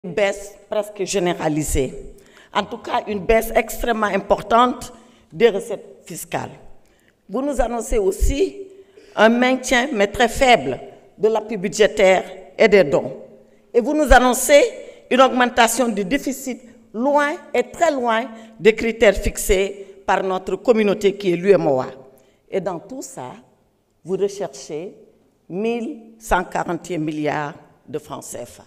baisse presque généralisée. En tout cas, une baisse extrêmement importante des recettes fiscales. Vous nous annoncez aussi un maintien, mais très faible, de l'appui budgétaire et des dons. Et vous nous annoncez une augmentation du déficit loin et très loin des critères fixés par notre communauté qui est l'UEMOA. Et dans tout ça, vous recherchez 1141 milliards de francs CFA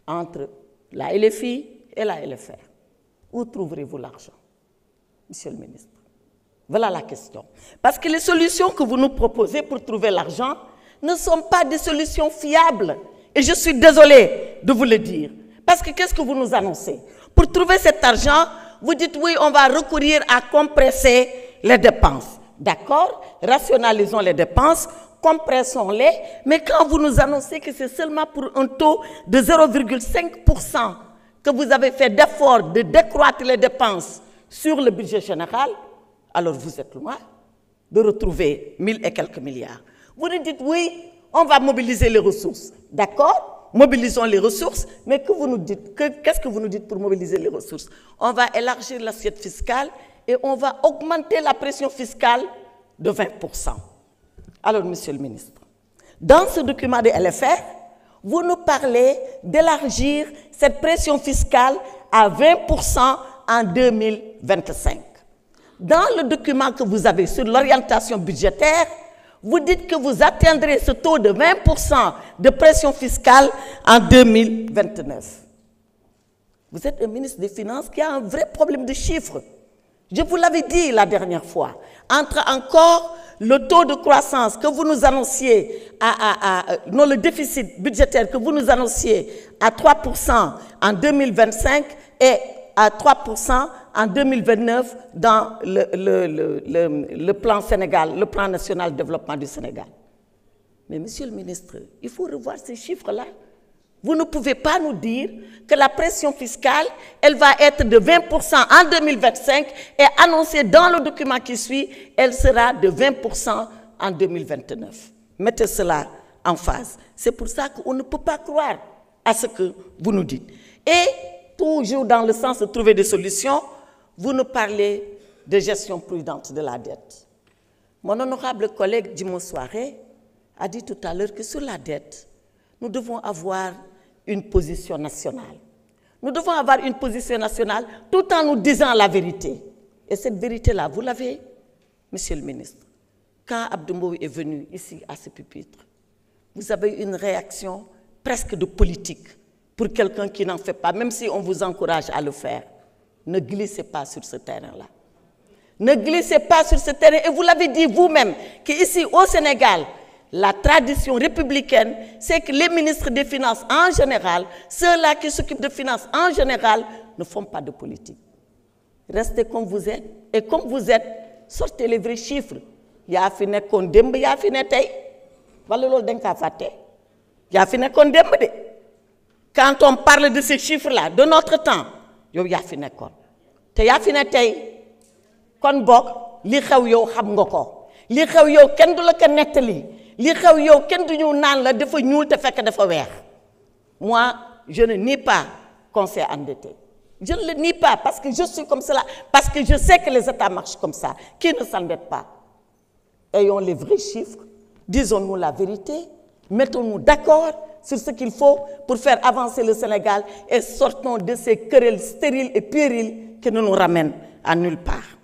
entre la LFI et la LFR. Où trouverez-vous l'argent, Monsieur le ministre? Voilà la question. Parce que les solutions que vous nous proposez pour trouver l'argent ne sont pas des solutions fiables. Et je suis désolée de vous le dire. Parce que qu'est-ce que vous nous annoncez? Pour trouver cet argent, vous dites oui, on va recourir à compresser les dépenses. D'accord? Rationalisons les dépenses, compressons-les, mais quand vous nous annoncez que c'est seulement pour un taux de 0,5% que vous avez fait d'effort de décroître les dépenses sur le budget général, alors vous êtes loin de retrouver 1000 et quelques milliards. Vous nous dites oui, on va mobiliser les ressources. D'accord? Mobilisons les ressources, mais que vous nous dites, qu'est-ce que vous nous dites pour mobiliser les ressources? On va élargir l'assiette fiscale et on va augmenter la pression fiscale de 20%. Alors, Monsieur le ministre, dans ce document de LFR, vous nous parlez d'élargir cette pression fiscale à 20% en 2025. Dans le document que vous avez sur l'orientation budgétaire, vous dites que vous atteindrez ce taux de 20% de pression fiscale en 2029. Vous êtes un ministre des Finances qui a un vrai problème de chiffres. Je vous l'avais dit la dernière fois. Entre encore le taux de croissance que vous nous annonciez, non, le déficit budgétaire que vous nous annonciez à 3% en 2025 et à 3% en 2029 dans le plan Sénégal, le plan national de développement du Sénégal. Mais Monsieur le ministre, il faut revoir ces chiffres-là. Vous ne pouvez pas nous dire que la pression fiscale, elle va être de 20% en 2025 et annoncée dans le document qui suit, elle sera de 20% en 2029. Mettez cela en phase. C'est pour ça qu'on ne peut pas croire à ce que vous nous dites. Et toujours dans le sens de trouver des solutions, vous nous parlez de gestion prudente de la dette. Mon honorable collègue Djimo Souaré a dit tout à l'heure que sur la dette, nous devons avoir une position nationale. Nous devons avoir une position nationale tout en nous disant la vérité. Et cette vérité-là, vous l'avez, Monsieur le ministre. Quand Abdou Mbow est venu ici à ce pupitre, vous avez une réaction presque de politique pour quelqu'un qui n'en fait pas, même si on vous encourage à le faire. Ne glissez pas sur ce terrain-là. Ne glissez pas sur ce terrain. Et vous l'avez dit vous-même, qu'ici au Sénégal, la tradition républicaine, c'est que les ministres des Finances en général, ceux-là qui s'occupent de finances en général, ne font pas de politique. Restez comme vous êtes. Et comme vous êtes, sortez les vrais chiffres. Ya fi nekkoon démb, ya fi ne tey. Wala loolu dañ ka fàtte. Ya fi nekkoon démb de. Quand on parle de ces chiffres-là, de notre temps, yow ya fi nekkoon. Te ya fi ne tey. Kon bok, li xew yow xam nga ko. Li xew yow kenn du la ko nettali. Li xew yow kenn du ñu naan la dafa ñuul te fekk dafa weex. Moi, je ne nie pas qu'on s'est endetté. Je ne le nie pas parce que je suis comme cela, parce que je sais que les États marchent comme ça. Qui ne s'endette pas? Ayons les vrais chiffres, disons-nous la vérité, mettons-nous d'accord sur ce qu'il faut pour faire avancer le Sénégal et sortons de ces querelles stériles et puériles qui ne nous ramènent à nulle part.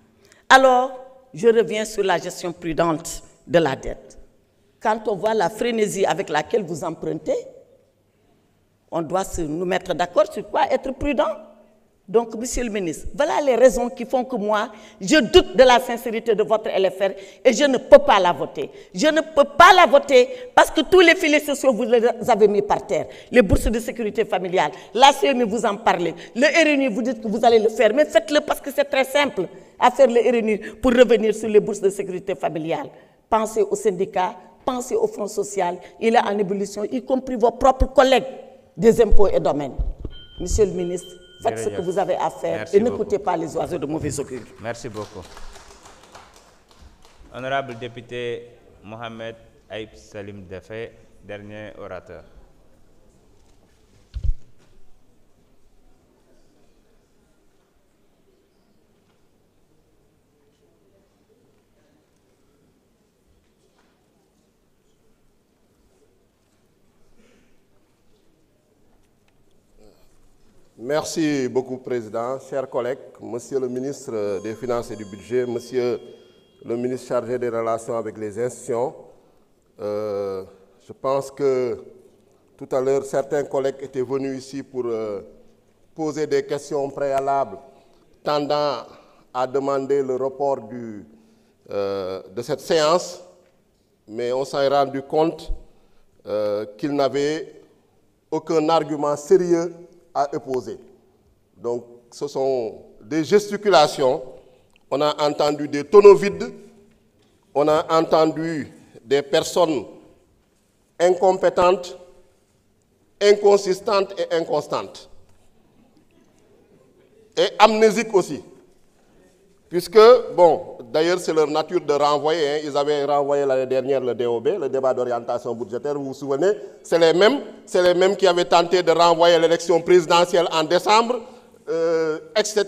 Alors, je reviens sur la gestion prudente de la dette. Quand on voit la frénésie avec laquelle vous empruntez, on doit nous mettre d'accord sur quoi être prudent. Donc, Monsieur le ministre, voilà les raisons qui font que moi, je doute de la sincérité de votre LFR et je ne peux pas la voter. Je ne peux pas la voter parce que tous les filets sociaux, vous les avez mis par terre. Les bourses de sécurité familiale, la CMU, vous en parlez. Le RNU, vous dites que vous allez le faire, mais faites-le parce que c'est très simple à faire le RNU pour revenir sur les bourses de sécurité familiale. Pensez aux syndicats, pensez au Front social, il est en ébullition, y compris vos propres collègues des impôts et domaines. Monsieur le ministre, faites ce que vous avez à faire et n'écoutez pas les oiseaux de mauvais augure. Merci beaucoup. Honorable député Mohamed Aïb Salim Defé, dernier orateur. Merci beaucoup, Président. Chers collègues, Monsieur le ministre des Finances et du Budget, Monsieur le ministre chargé des relations avec les institutions, je pense que tout à l'heure, certains collègues étaient venus ici pour poser des questions préalables tendant à demander le report de cette séance, mais on s'est rendu compte qu'ils n'avaient aucun argument sérieux à opposer. Donc, ce sont des gesticulations. On a entendu des tonneaux vides, on a entendu des personnes incompétentes, inconsistantes et inconstantes. Et amnésiques aussi. Puisque, bon, d'ailleurs, c'est leur nature de renvoyer. Hein. Ils avaient renvoyé l'année dernière le DOB, le débat d'orientation budgétaire, vous vous souvenez, c'est les mêmes qui avaient tenté de renvoyer l'élection présidentielle en décembre, etc.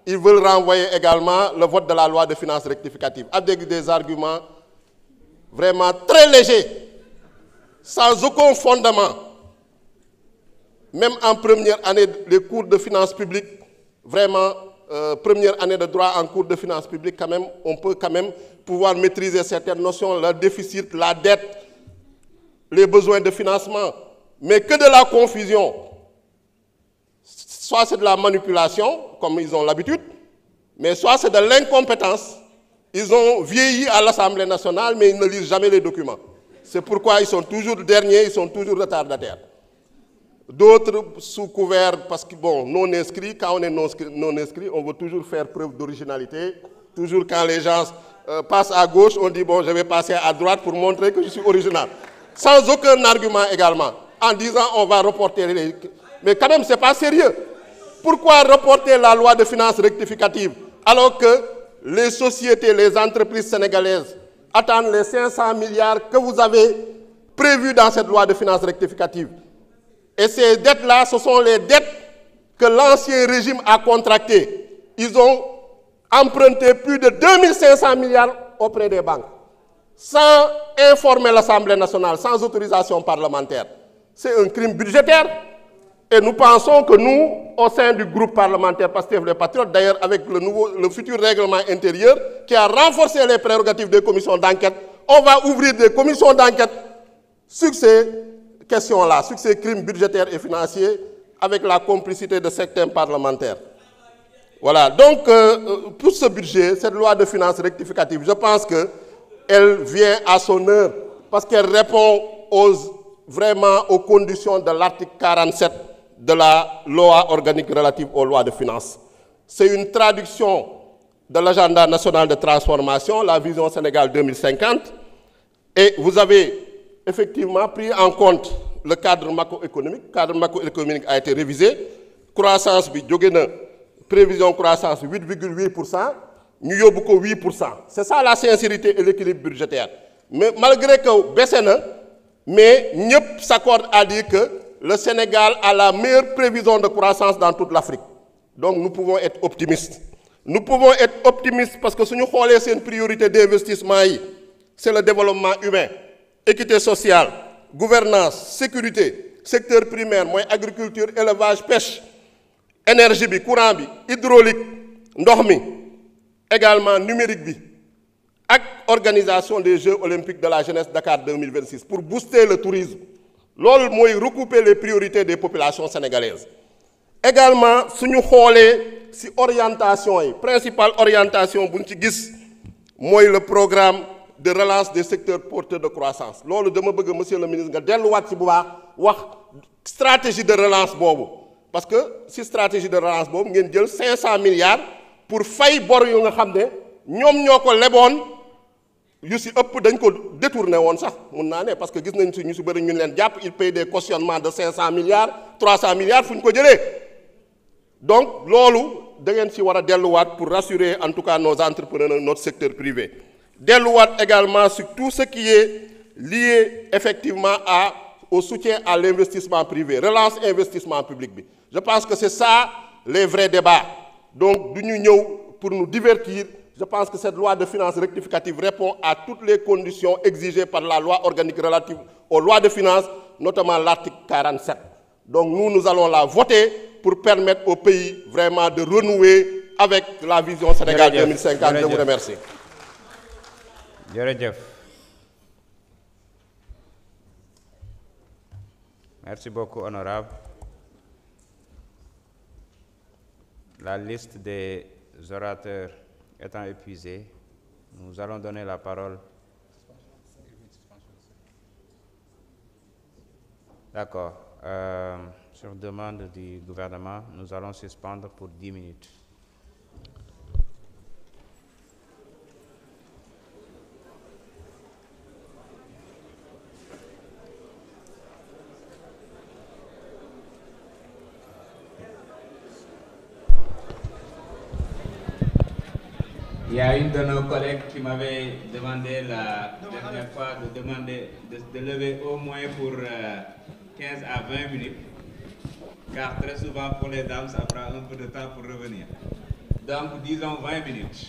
Ils veulent renvoyer également le vote de la loi de finances rectificative, avec des arguments vraiment très légers, sans aucun fondement. Même en première année, les cours de finances publiques, vraiment, première année de droit en cours de finances publiques, quand même, on peut quand même pouvoir maîtriser certaines notions, le déficit, la dette, les besoins de financement, mais que de la confusion. Soit c'est de la manipulation, comme ils ont l'habitude, mais soit c'est de l'incompétence. Ils ont vieilli à l'Assemblée nationale, mais ils ne lisent jamais les documents. C'est pourquoi ils sont toujours derniers, ils sont toujours retardataires. D'autres sous couvert, parce que bon, non inscrits, quand on est non inscrit, on veut toujours faire preuve d'originalité. Toujours quand les gens passent à gauche, on dit bon, je vais passer à droite pour montrer que je suis original. Sans aucun argument également, en disant on va reporter les... Mais quand même, ce n'est pas sérieux. Pourquoi reporter la loi de finances rectificative alors que les sociétés, les entreprises sénégalaises attendent les 500 milliards que vous avez prévus dans cette loi de finances rectificative? Et ces dettes-là, ce sont les dettes que l'ancien régime a contractées. Ils ont emprunté plus de 2500 milliards auprès des banques, sans informer l'Assemblée nationale, sans autorisation parlementaire. C'est un crime budgétaire. Et nous pensons que nous, au sein du groupe parlementaire Pastef les Patriotes, d'ailleurs avec le futur règlement intérieur, qui a renforcé les prérogatives des commissions d'enquête, on va ouvrir des commissions d'enquête sur ces questions-là, sur ces crimes budgétaires et financiers, avec la complicité de certains parlementaires. Voilà, donc pour ce budget, cette loi de finances rectificative, je pense qu'elle vient à son heure, parce qu'elle répond vraiment aux conditions de l'article 47 de la loi organique relative aux lois de finances. C'est une traduction de l'agenda national de transformation, la vision Sénégal 2050, et vous avez effectivement pris en compte le cadre macroéconomique. Le cadre macroéconomique a été révisé. Croissance, prévision croissance 8,8%, nous avons beaucoup 8%. C'est ça la sincérité et l'équilibre budgétaire. Mais malgré que baissé, mais nous s'accordent à dire que le Sénégal a la meilleure prévision de croissance dans toute l'Afrique. Donc nous pouvons être optimistes. Nous pouvons être optimistes parce que si nous regardons une priorité d'investissement, c'est le développement humain, équité sociale, gouvernance, sécurité, secteur primaire, agriculture, élevage, pêche, énergie, courant, hydraulique, ndox, également numérique, et organisation des Jeux olympiques de la jeunesse Dakar 2026 pour booster le tourisme. L'ol moy recouper les priorités des populations sénégalaises. Également, si nous regardons si orientation, principale orientation, le programme de relance des secteurs porteurs de croissance. Lors de monsieur le ministre, une stratégie de relance. Parce que si stratégie de relance, vous avez 500 milliards pour faire bor yu nga xamné ñom ñoko lebon yu ci ëpp dañ ko détourné won sax mun naa ne parce que gis nañ ci ñu ci bëri ñun leen japp ils payent des cautionnements de 500 milliards 300 milliards fuñ ko jëlé. Donc lolu da ngeen ci wara delluwaat pour rassurer en tout cas nos entrepreneurs, notre secteur privé. Delluwaat également sur tout ce qui est lié effectivement au soutien à l'investissement privé, relance investissement public. Je pense que c'est ça les vrais débats. Donc, pour nous divertir, je pense que cette loi de finances rectificative répond à toutes les conditions exigées par la loi organique relative aux lois de finances, notamment l'article 47. Donc nous allons la voter pour permettre au pays vraiment de renouer avec la vision Sénégal 2050. Je vous remercie. Merci beaucoup, honorable. La liste des orateurs étant épuisée, nous allons donner la parole. D'accord. Sur demande du gouvernement, nous allons suspendre pour 10 minutes. Il y a une de nos collègues qui m'avait demandé la dernière fois de lever au moins pour 15 à 20 minutes, car très souvent pour les dames, ça prend un peu de temps pour revenir. Donc disons 20 minutes.